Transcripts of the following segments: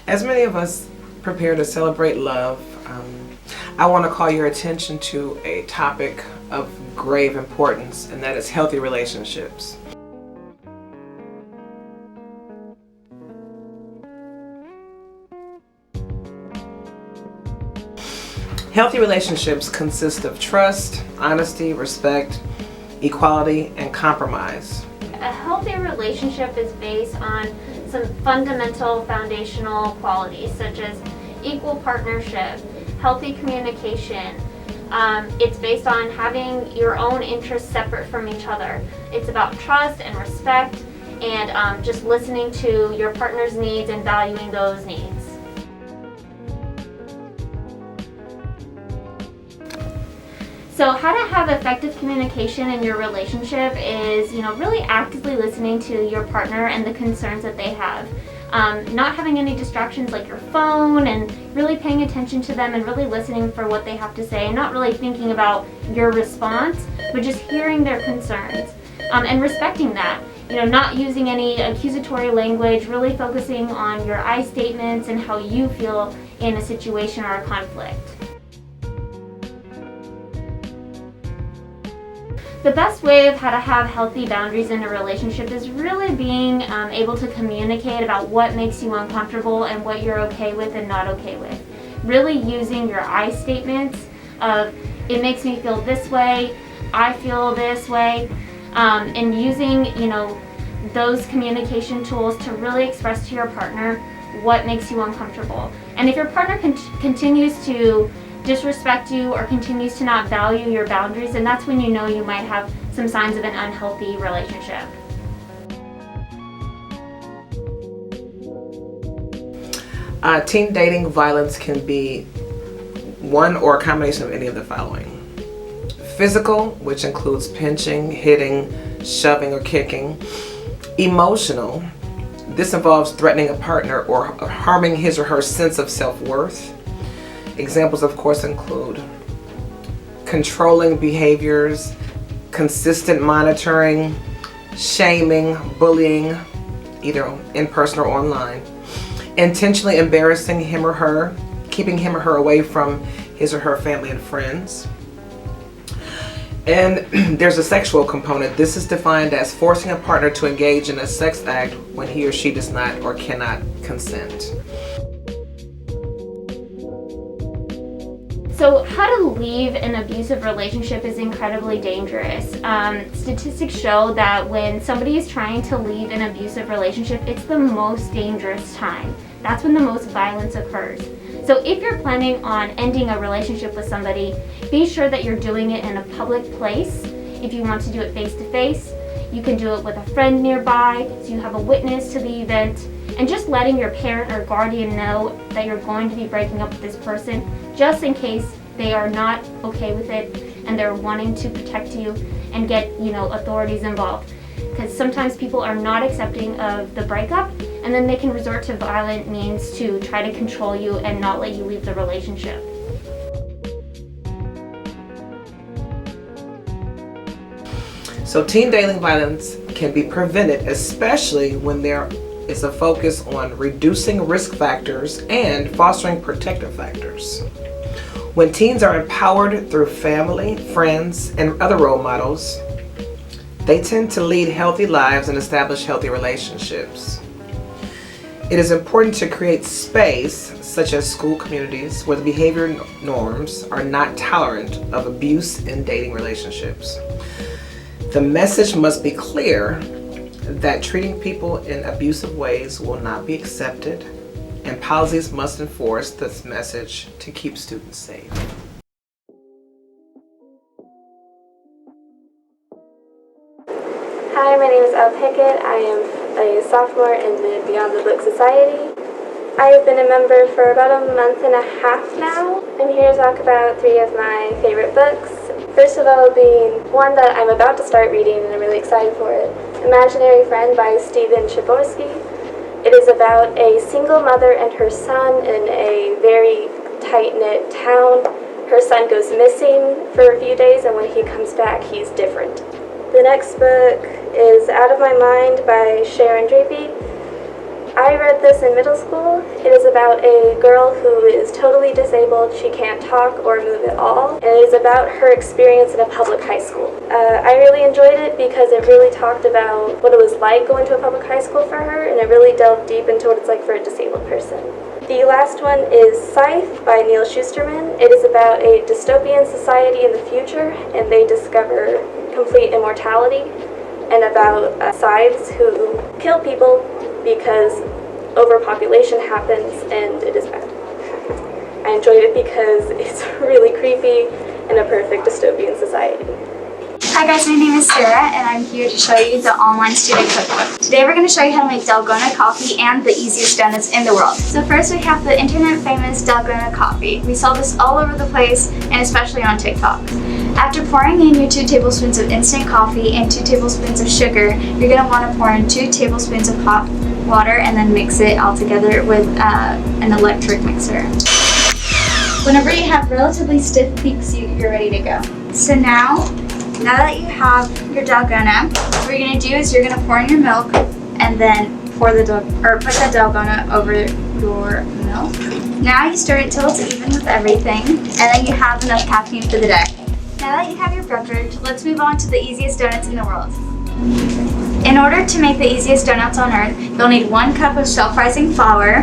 As many of us prepare to celebrate love, I want to call your attention to a topic of grave importance, and that is healthy relationships. Healthy relationships consist of trust, honesty, respect, equality, and compromise. A healthy relationship is based on some fundamental foundational qualities such as equal partnership, healthy communication. It's based on having your own interests separate from each other. It's about trust and respect and just listening to your partner's needs and valuing those needs. So how to have effective communication in your relationship is, really actively listening to your partner and the concerns that they have. Not having any distractions like your phone, and really paying attention to them and really listening for what they have to say, and not really thinking about your response, but just hearing their concerns and respecting that. Not using any accusatory language, really focusing on your I statements and how you feel in a situation or a conflict. The best way of how to have healthy boundaries in a relationship is really being able to communicate about what makes you uncomfortable and what you're okay with and not okay with. Really using your I statements of, it makes me feel this way, I feel this way, and using, those communication tools to really express to your partner what makes you uncomfortable. And if your partner continues to disrespect you or continues to not value your boundaries, and that's when you know you might have some signs of an unhealthy relationship. Teen dating violence can be one or a combination of any of the following. Physical, which includes pinching, hitting, shoving, or kicking. Emotional, this involves threatening a partner or harming his or her sense of self-worth. Examples, of course, include controlling behaviors, consistent monitoring, shaming, bullying, either in person or online, intentionally embarrassing him or her, keeping him or her away from his or her family and friends. And there's a sexual component. This is defined as forcing a partner to engage in a sex act when he or she does not or cannot consent. So how to leave an abusive relationship is incredibly dangerous. Statistics show that when somebody is trying to leave an abusive relationship, it's the most dangerous time. That's when the most violence occurs. So if you're planning on ending a relationship with somebody, be sure that you're doing it in a public place. If you want to do it face to face, you can do it with a friend nearby, so you have a witness to the event, and just letting your parent or guardian know that you're going to be breaking up with this person, just in case they are not okay with it and they're wanting to protect you and get, authorities involved. Because sometimes people are not accepting of the breakup, and then they can resort to violent means to try to control you and not let you leave the relationship. So teen dating violence can be prevented, especially when there is a focus on reducing risk factors and fostering protective factors. When teens are empowered through family, friends, and other role models, they tend to lead healthy lives and establish healthy relationships. It is important to create space, such as school communities, where the behavior norms are not tolerant of abuse in dating relationships. The message must be clear that treating people in abusive ways will not be accepted, and policies must enforce this message to keep students safe. Hi, my name is Elle Pickett. I am a sophomore in the Beyond the Book Society. I have been a member for about a month and a half now. I'm here to talk about 3 of my favorite books. First of all being one that I'm about to start reading and I'm really excited for it, Imaginary Friend by Stephen Chbosky. It is about a single mother and her son in a very tight-knit town. Her son goes missing for a few days, and when he comes back, he's different. The next book is Out of My Mind by Sharon Drapey. I read this in middle school. It is about a girl who is totally disabled. She can't talk or move at all. And it is about her experience in a public high school. I really enjoyed it because it really talked about what it was like going to a public high school for her, and it really delved deep into what it's like for a disabled person. The last one is Scythe by Neil Shusterman. It is about a dystopian society in the future, and they discover complete immortality, and about scythes who kill people because overpopulation happens and it is bad. I enjoyed it because it's really creepy and a perfect dystopian society. Hi guys, my name is Sarah and I'm here to show you the online student cookbook. Today we're going to show you how to make Dalgona coffee and the easiest donuts in the world. So first we have the internet famous Dalgona coffee. We saw this all over the place and especially on TikTok. After pouring in your 2 tablespoons of instant coffee and 2 tablespoons of sugar, you're going to want to pour in 2 tablespoons of hot water and then mix it all together with an electric mixer. Whenever you have relatively stiff peaks, you're ready to go. So now that you have your Dalgona, what you're going to do is you're going to pour in your milk and then put the Dalgona over your milk. Now you stir it till it's even with everything, and then you have enough caffeine for the day. Now that you have your beverage, let's move on to the easiest donuts in the world. In order to make the easiest donuts on earth, you'll need 1 cup of self-rising flour,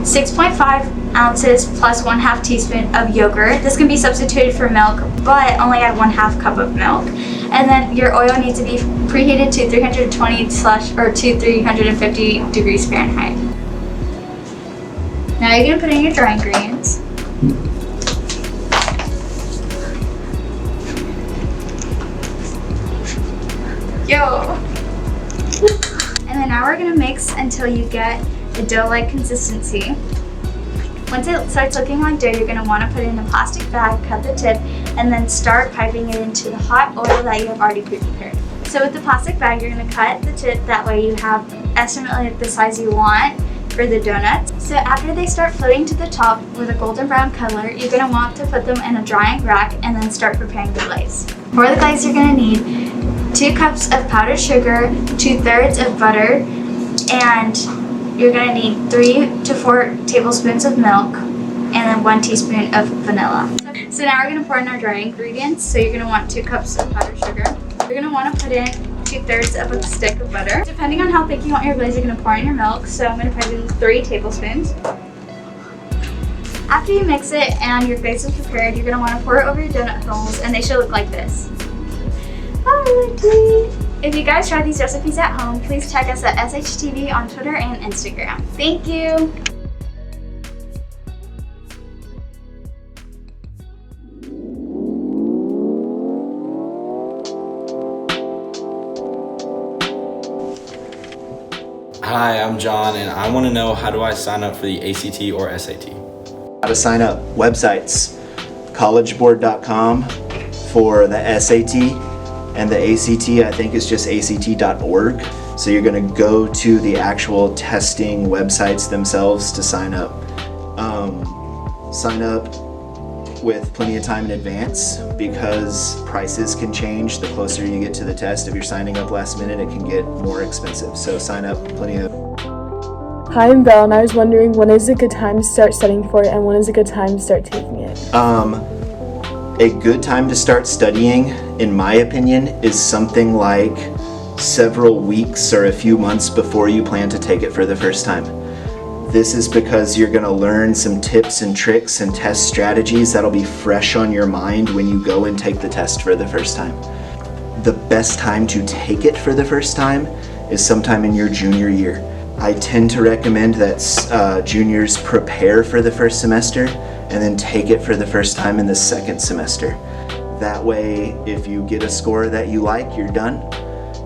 6.5 ounces plus 1/2 teaspoon of yogurt. This can be substituted for milk, but only add 1/2 cup of milk. And then your oil needs to be preheated to 320 to 350 degrees Fahrenheit. Now you're going to put in your dry ingredients. And then now we're going to mix until you get a dough-like consistency. Once it starts looking like dough, you're going to want to put it in a plastic bag, cut the tip, and then start piping it into the hot oil that you have already pre-prepared. So with the plastic bag, you're going to cut the tip, that way you have estimately the size you want for the donuts. So after they start floating to the top with a golden brown color, you're going to want to put them in a drying rack and then start preparing the glaze. For the glaze, you're going to need 2 cups of powdered sugar, 2/3 of butter, and you're going to need 3 to 4 tablespoons of milk, and then 1 teaspoon of vanilla. So now we're going to pour in our dry ingredients. So you're going to want 2 cups of powdered sugar. You're going to want to put in 2/3 of a stick of butter. Depending on how thick you want your glaze, you're going to pour in your milk. So I'm going to put in 3 tablespoons. After you mix it and your glaze is prepared, you're going to want to pour it over your donut holes, and they should look like this. If you guys try these recipes at home, please tag us at SHTV on Twitter and Instagram. Thank you! Hi, I'm John, and I want to know, how do I sign up for the ACT or SAT? How to sign up. Websites: collegeboard.com for the SAT, and the ACT, I think, is just act.org. So you're going to go to the actual testing websites themselves to sign up. Sign up with plenty of time in advance because prices can change the closer you get to the test. If you're signing up last minute, it can get more expensive. So sign up plenty of. Hi, I'm Belle, and I was wondering, when is a good time to start studying for it, and when is a good time to start taking it? A good time to start studying, in my opinion, is something like several weeks or a few months before you plan to take it for the first time. This is because you're going to learn some tips and tricks and test strategies that'll be fresh on your mind when you go and take the test for the first time. The best time to take it for the first time is sometime in your junior year. I tend to recommend that juniors prepare for the first semester and then take it for the first time in the second semester. That way, if you get a score that you like, you're done.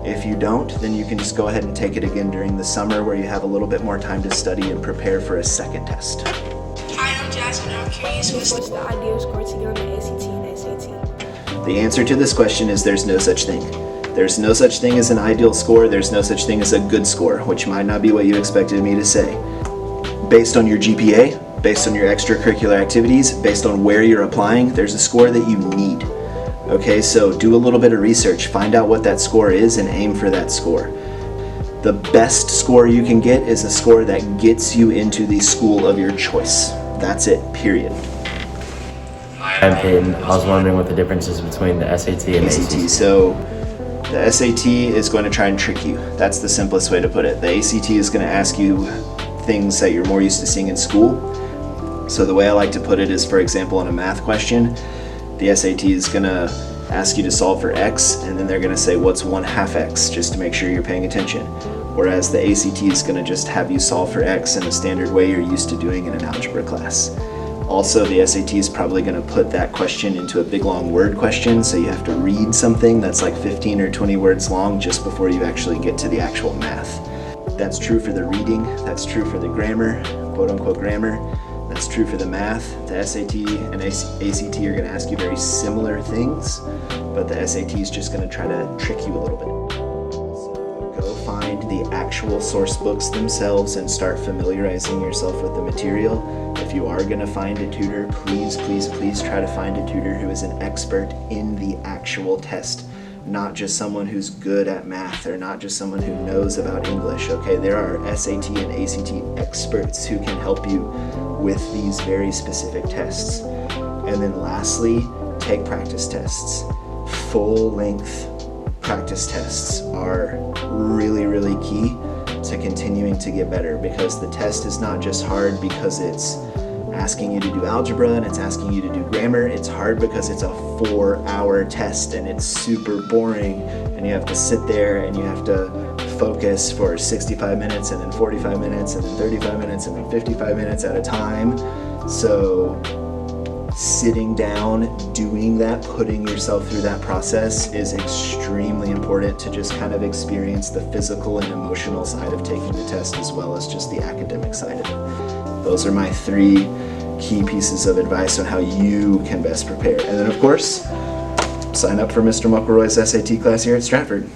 If you don't, then you can just go ahead and take it again during the summer where you have a little bit more time to study and prepare for a second test. Hi, I'm Jasmine. I'm curious, what's the ideal score to get on the ACT and SAT? The answer to this question is there's no such thing. There's no such thing as an ideal score. There's no such thing as a good score, which might not be what you expected me to say. Based on your GPA, based on your extracurricular activities, based on where you're applying, there's a score that you need. Okay, so do a little bit of research, find out what that score is and aim for that score. The best score you can get is a score that gets you into the school of your choice. That's it, period. I'm Peyton. I was wondering what the difference is between the SAT and the ACT. So the SAT is going to try and trick you. That's the simplest way to put it. The ACT is going to ask you things that you're more used to seeing in school. So the way I like to put it is, for example, on a math question, the SAT is going to ask you to solve for x, and then they're going to say what's 1/2 x, just to make sure you're paying attention. Whereas the ACT is going to just have you solve for x in the standard way you're used to doing in an algebra class. Also, the SAT is probably going to put that question into a big long word question, so you have to read something that's like 15 or 20 words long just before you actually get to the actual math. That's true for the reading, that's true for the grammar, quote unquote grammar, that's true for the math. The SAT and ACT are going to ask you very similar things, but the SAT is just going to try to trick you a little bit. So go find the actual source books themselves and start familiarizing yourself with the material. If you are going to find a tutor, please try to find a tutor who is an expert in the actual test. Not just someone who's good at math or not just someone who knows about English, okay? There are SAT and ACT experts who can help you with these very specific tests. And then lastly, take practice tests. Full-length practice tests are really key to continuing to get better, because the test is not just hard because it's asking you to do algebra and it's asking you to do grammar. It's hard because it's a 4-hour test and it's super boring, and you have to sit there and you have to focus for 65 minutes and then 45 minutes and then 35 minutes and then 55 minutes at a time. So sitting down, doing that, putting yourself through that process is extremely important to just kind of experience the physical and emotional side of taking the test, as well as just the academic side of it. Those are my 3 key pieces of advice on how you can best prepare. And then of course, sign up for Mr. McElroy's SAT class here at Stratford.